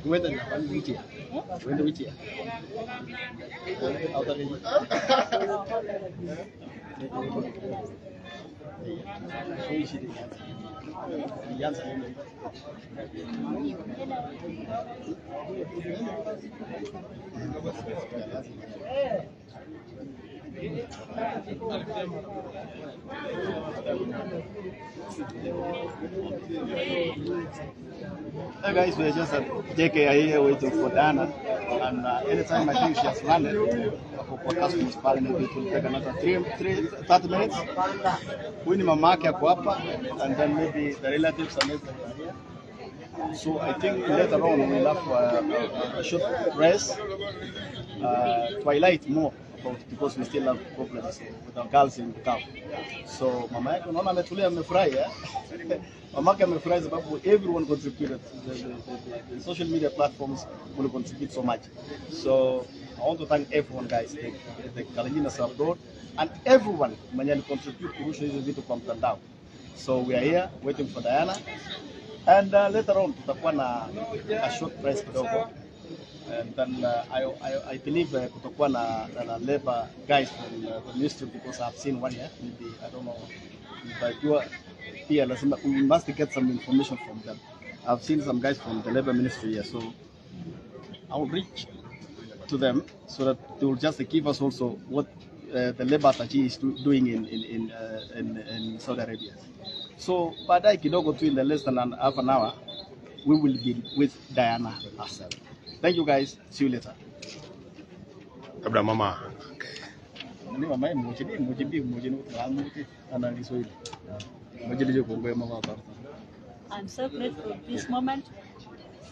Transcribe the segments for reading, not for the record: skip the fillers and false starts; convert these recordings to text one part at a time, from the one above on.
Whether which year? When which year? Hey guys, we're just at JKI here waiting for Dana, and anytime I think she has landed, for customers pale, maybe it will take another 30 minutes. Huyu ni mama yake ako hapa, and then maybe the relatives are here. So I think later on we'll have a short rest to highlight more about, because we still have problems with our girls in the camp. So mama yake unaona ametulia, amefurahi mama yake amefurahi sababu everyone contributed. The social media platforms will contribute so much. So I want to thank everyone guys, the Kalenjinas abroad and everyone mwenye contribute kurusha hizo vitu kwa mtandao. So we are here waiting for Diana. And later on, tutakuwa na a short press kidogo, and then I believe kutakuwa na labor guys from the ministry, because I've seen one here. Maybe I don't know, but you are here. We must get some information from them. I've seen some guys from the labor ministry here, so I'll reach to them so that they will just give us also what the labor attaché is doing in Saudi Arabia. So, baadaye kidogo tu, in the less than half an hour, we will be with Diana herself. Thank you guys. See you later. Kabla mama. I'm so grateful this moment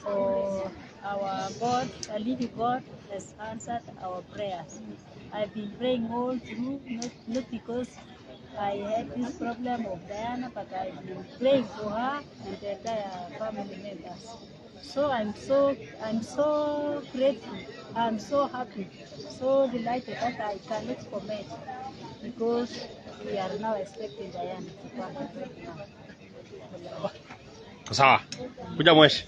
for our God, the living God has answered our prayers. I've been praying all through, not because I had this problem of Diana, but I've been praying for her and the entire family members. So I'm so grateful. I'm so happy, so delighted that I cannot comment, because we are now expecting Diana to come right now. Sawa. Kuja mweshi.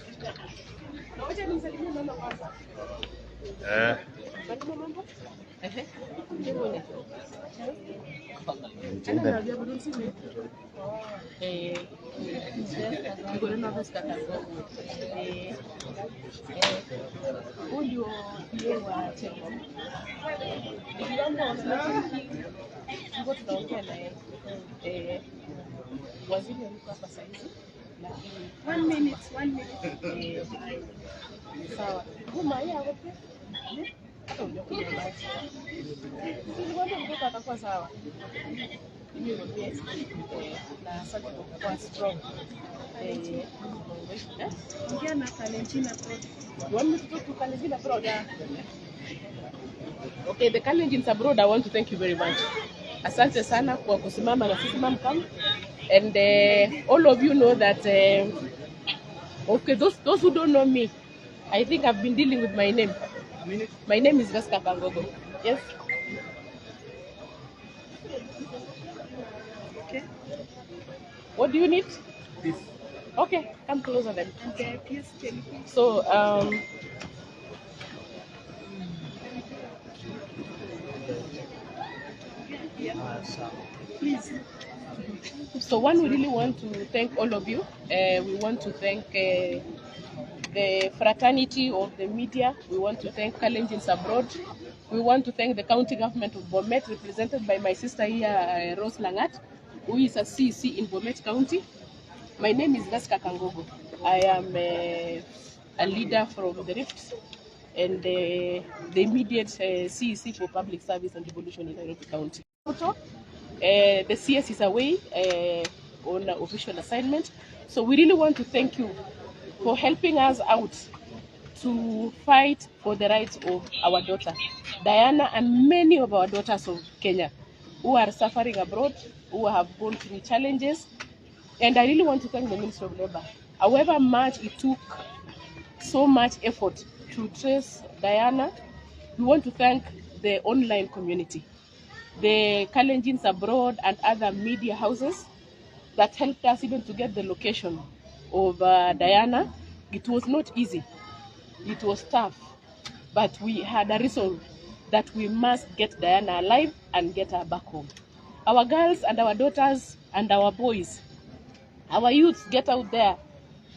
One minute. Sawa. Atakuwa sawa. Na sasa kwa strong. Kijana Kalenjin abroad. You want me to talk to Kalenjin abroad? Okay, the Kalenjins abroad, I want to thank you very much. Asante sana kwa kusimama na sisi mamkam. And all of you know that, okay, those who don't know me, I think I've been dealing with my name. My name is Veska Pangogo. Yes? Okay. What do you need? This. Okay, come closer then. Okay, please. So, please. So one, we really want to thank all of you. We want to thank the fraternity of the media. We want to thank Kalenjins abroad. We want to thank the county government of Bomet, represented by my sister here, Rose Langat, who is a CEC in Bomet County. My name is Veska Kangogo. I am a leader from the Rift and the immediate CEC for Public Service and Devolution in Nairobi County. The CS is away on official assignment. So we really want to thank you for helping us out to fight for the rights of our daughter, Diana, and many of our daughters of Kenya who are suffering abroad, who have gone through challenges. And I really want to thank the Ministry of Labor. However much it took so much effort to trace Diana, we want to thank the online community, the Kalenjins abroad and other media houses that helped us even to get the location of Diana. It was not easy. It was tough. But we had a resolve that we must get Diana alive and get her back home. Our girls and our daughters and our boys, our youths get out there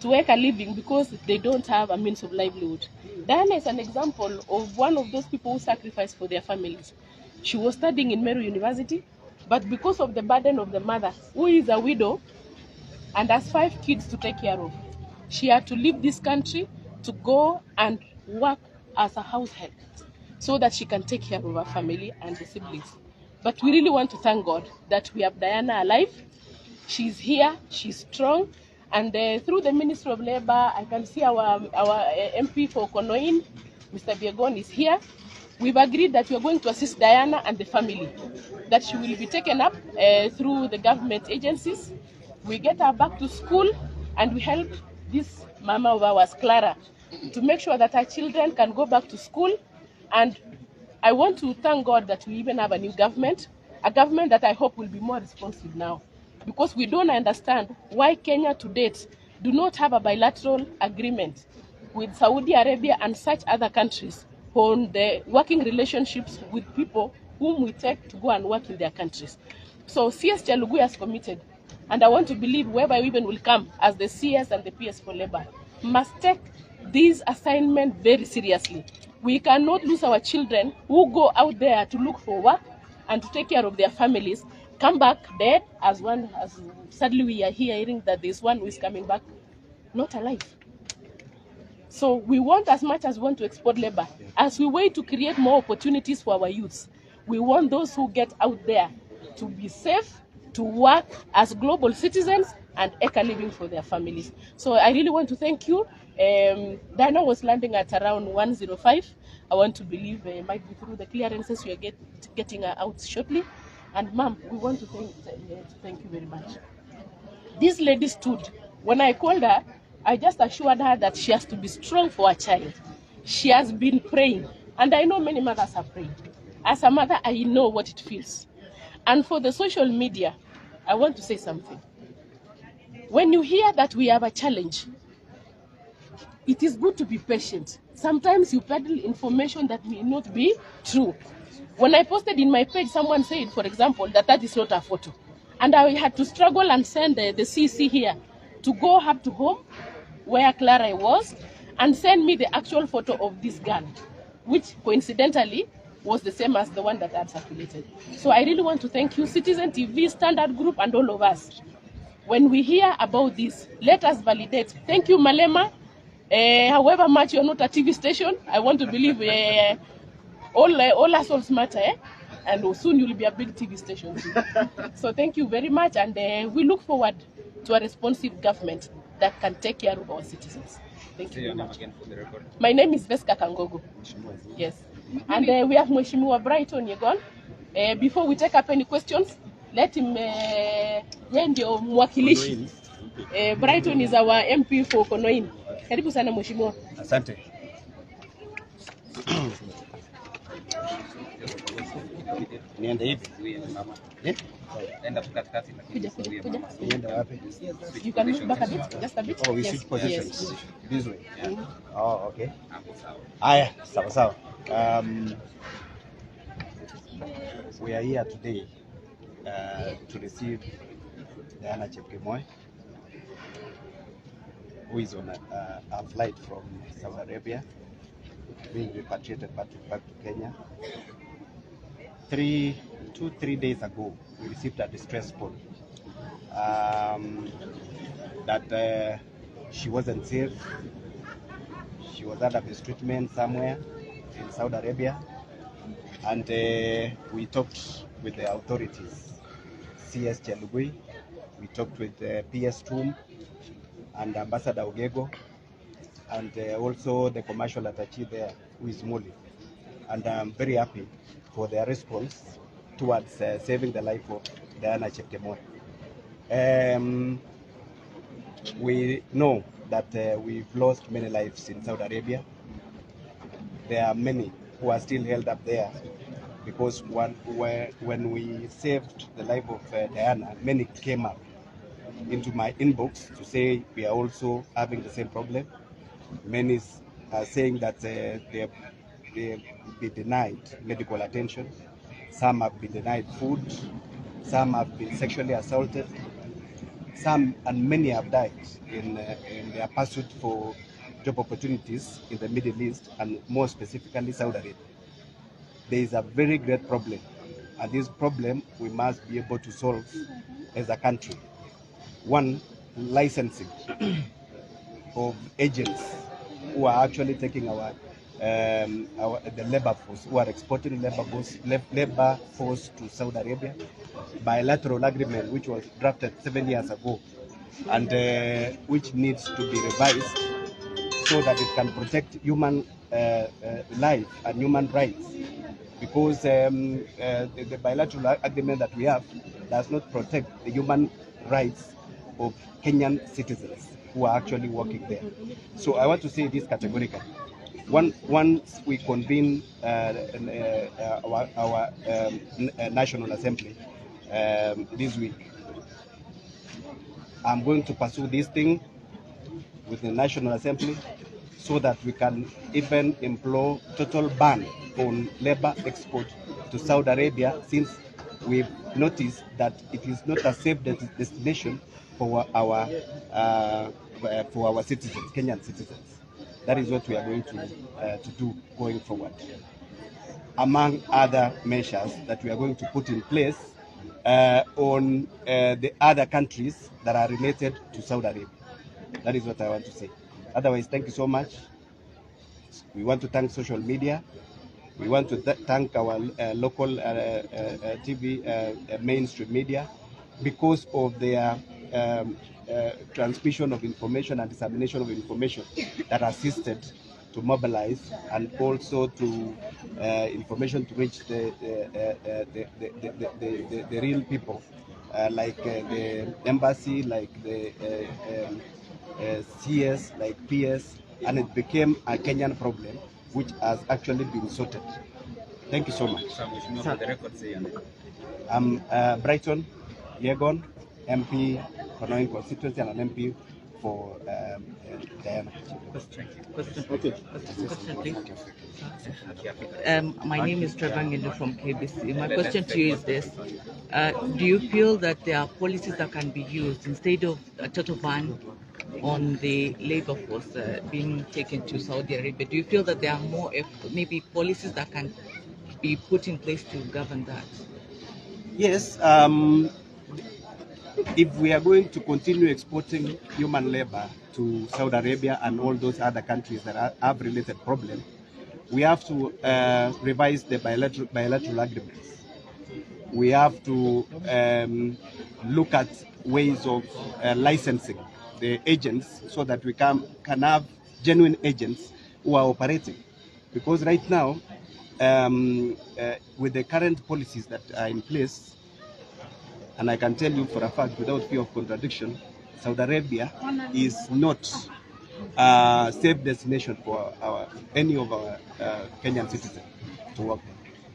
to work a living because they don't have a means of livelihood. Diana is an example of one of those people who sacrificed for their families. She was studying in Meru University, but because of the burden of the mother, who is a widow and has 5 kids to take care of, she had to leave this country to go and work as a house help so that she can take care of her family and the siblings. But we really want to thank God that we have Diana alive. She's here, she's strong, and through the Ministry of Labor, I can see our MP for Konoin, Mr. Biegon, is here. We've agreed that we are going to assist Diana and the family, that she will be taken up through the government agencies. We get her back to school, and we help this mama of ours, Clara, to make sure that her children can go back to school. And I want to thank God that we even have a new government, a government that I hope will be more responsive now, because we don't understand why Kenya to date do not have a bilateral agreement with Saudi Arabia and such other countries on the working relationships with people whom we take to go and work in their countries. So CS Chalugui has committed, and I want to believe whoever even will come as the CS and the PS for Labor must take this assignment very seriously. We cannot lose our children who go out there to look for work and to take care of their families, come back dead, as sadly we are hearing that there's one who is coming back not alive. So we want, as much as we want to export labor, as we wait to create more opportunities for our youths, we want those who get out there to be safe, to work as global citizens and make a living for their families. So I really want to thank you. Diana was landing at around 105. I want to believe might be through the clearances we are getting her out shortly. And ma'am, we want to thank you very much. This lady stood. When I called her, I just assured her that she has to be strong for her child. She has been praying, and I know many mothers are praying. As a mother, I know what it feels. And for the social media, I want to say something. When you hear that we have a challenge, it is good to be patient. Sometimes you peddle information that may not be true. When I posted in my page, someone said, for example, that is not a photo. And I had to struggle and send the CC here to go up to home where Clara was and send me the actual photo of this gun, which coincidentally was the same as the one that had circulated. So I really want to thank you, Citizen TV, Standard Group, and all of us. When we hear about this, let us validate. Thank you, Malema. However much you're not a TV station, I want to believe all assholes matter, and soon you'll be a big TV station too. So thank you very much, and we look forward to a responsive government that can take care of our citizens. Thank you very much. My name is Veska Kangogo. Yes. And we have Mheshimiwa Brighton Yegon. Before we take up any questions, let him ndio mwakilishi. Brighton is our MP for Konoin. Karibu sana Mheshimiwa. Asante. Niende hivi mama. Enda katikati lakini kuja. Niende wapi? You can move back a bit, just a bit. Oh, we switch positions. Yes. This way. Yeah. Oh, okay. Aya, sawa. We are here today to receive Diana Chepkemboi, who is on a flight from Saudi Arabia, being repatriated back to Kenya. 3 days ago, we received a distress call that she wasn't safe. She was under mistreatment somewhere in Saudi Arabia, and we talked with the authorities, CS Chalugui, we talked with the PS Toom and Ambassador Ogego, and also the commercial attaché there, who is Muli. And I'm very happy for their response towards saving the life of Diana Chepkemboi. We know that we've lost many lives in Saudi Arabia. There are many who are still held up there because when we saved the life of Diana, many came up into my inbox to say we are also having the same problem. Many are saying that they will be denied medical attention. Some have been denied food. Some have been sexually assaulted. Some and many have died in their pursuit for job opportunities in the Middle East and more specifically Saudi Arabia. There is a very great problem, and this problem we must be able to solve as a country. One, licensing of agents who are actually taking the labor force, who are exporting labor force to Saudi Arabia. Bilateral agreement which was drafted 7 years ago, and which needs to be revised so that it can protect human life and human rights. Because the bilateral agreement that we have does not protect the human rights of Kenyan citizens who are actually working there. So I want to say this categorically. Once we convene our National Assembly this week, I'm going to pursue this thing with the National Assembly so that we can even employ total ban on labor export to Saudi Arabia, since we've noticed that it is not a safe destination for our citizens, Kenyan citizens. That is what we are going to do going forward, among other measures that we are going to put in place on the other countries that are related to Saudi Arabia. That is what I want to say. Otherwise, thank you so much. We want to thank social media. We want to thank our local TV mainstream media because of their transmission of information and dissemination of information that assisted to mobilize and also to information to reach the real people, like the embassy, like the CS, like PS, and it became a Kenyan problem which has actually been sorted. Thank you so much. I'm Brighton Yegon, MP for Noin constituency and an MP for Diana. Question, please. My name is Trevor Ngilu from KBC. My question to you is this. Do you feel that there are policies that can be used instead of a total ban on the labor force being taken to Saudi Arabia? Do you feel that there are more, maybe policies that can be put in place to govern that? Yes. If we are going to continue exporting human labor to Saudi Arabia and all those other countries that have related problems, we have to revise the bilateral agreements. We have to look at ways of licensing the agents so that we can have genuine agents who are operating. Because right now, with the current policies that are in place, and I can tell you for a fact, without fear of contradiction, Saudi Arabia is not a safe destination for any of our Kenyan citizens to work.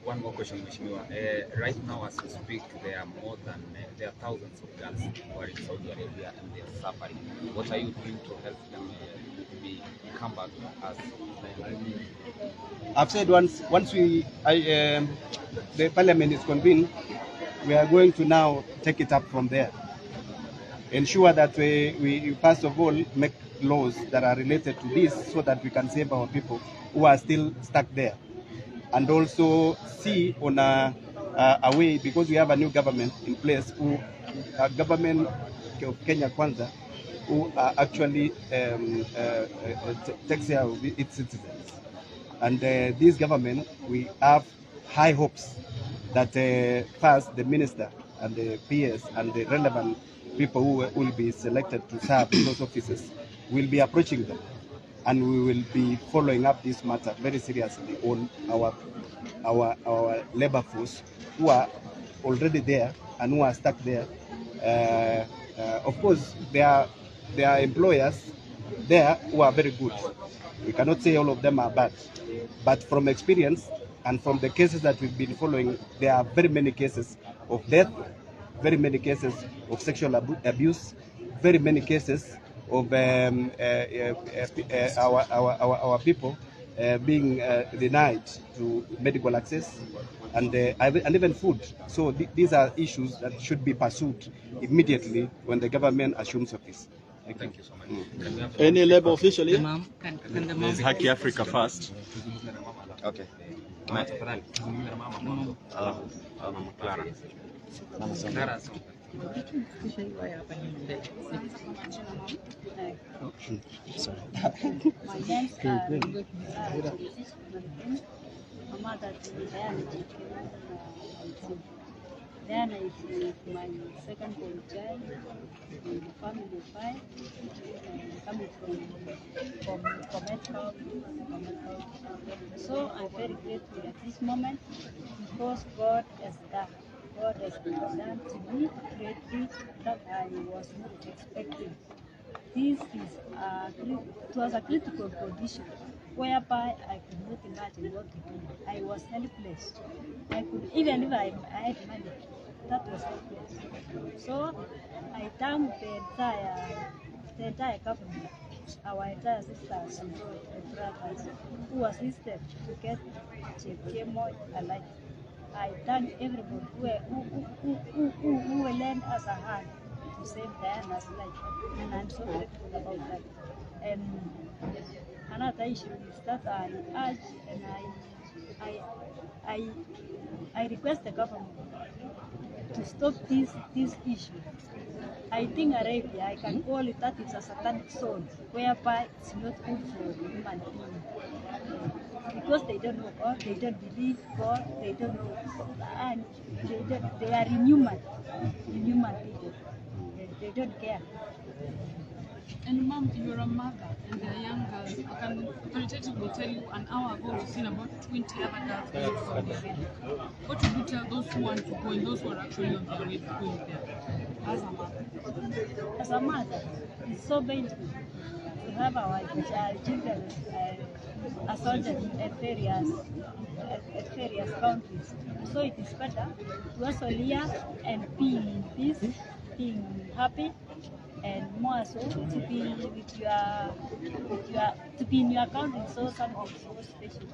One more question, Mheshimiwa. Right now, as we speak, there are thousands of girls who are in Saudi Arabia and they are suffering. What are you doing to help them come back as? I've said once the parliament is convened, we are going to now take it up from there. Ensure that we first of all make laws that are related to this so that we can save our people who are still stuck there. And also see on a way, because we have a new government in place, a government of Kenya Kwanza, who actually takes care of its citizens. And this government, we have high hopes that first the minister and the PS and the relevant people who will be selected to serve in those offices will be approaching them. And we will be following up this matter very seriously on our labor force who are already there and who are stuck there. Of course, there are employers there who are very good. We cannot say all of them are bad, but from experience and from the cases that we've been following, there are very many cases of death, very many cases of sexual abuse, very many cases of our people being denied to medical access and even food. So these are issues that should be pursued immediately when the government assumes office. Thank you so much. Any labor official The here? mom, can the mom There's Haki Africa first. Okay. Sorry. My name's my mother Diana Chepkemboi. Diana is my second born child in the family of 5, coming from Commercial. So I'm very grateful at this moment because God has done. God has done to me greatly that I was not expecting. This is it was a critical condition whereby I could not imagine what to do. I was helpless. I could, even if I had money, that was helpless. So I thank the entire government, our entire sisters and brothers who assisted to get Chepkemboi alive. I thank everybody who will lend us a hand to save Diana's life, and I'm so grateful about that. And another issue is that I urge and I request the government to stop this issue. I think Arabia, I can call it that it's a satanic zone, whereby it's not good for human beings. Because they don't know God, they don't believe God, they don't know, and they are inhuman people. They don't care. And mom, you're a mother, and they're young girls. Authoritative will tell you an hour ago we've seen about 20 other girls going to Saudi Arabia. What would you tell those who want to go and those who are actually on their way to going there? As a mother. As a mother, it's so painful to have our children assaulted at various countries. So it is better to also live and be in peace, being happy, and more so to be to be in your country. So something so special.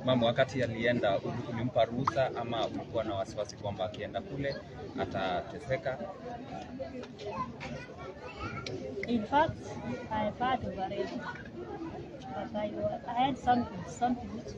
Mama, wakati alienda ulimpa ruhusa ama ulikuwa na wasiwasi kwamba akienda kule atateseka? In fact, I had over it, but I had something which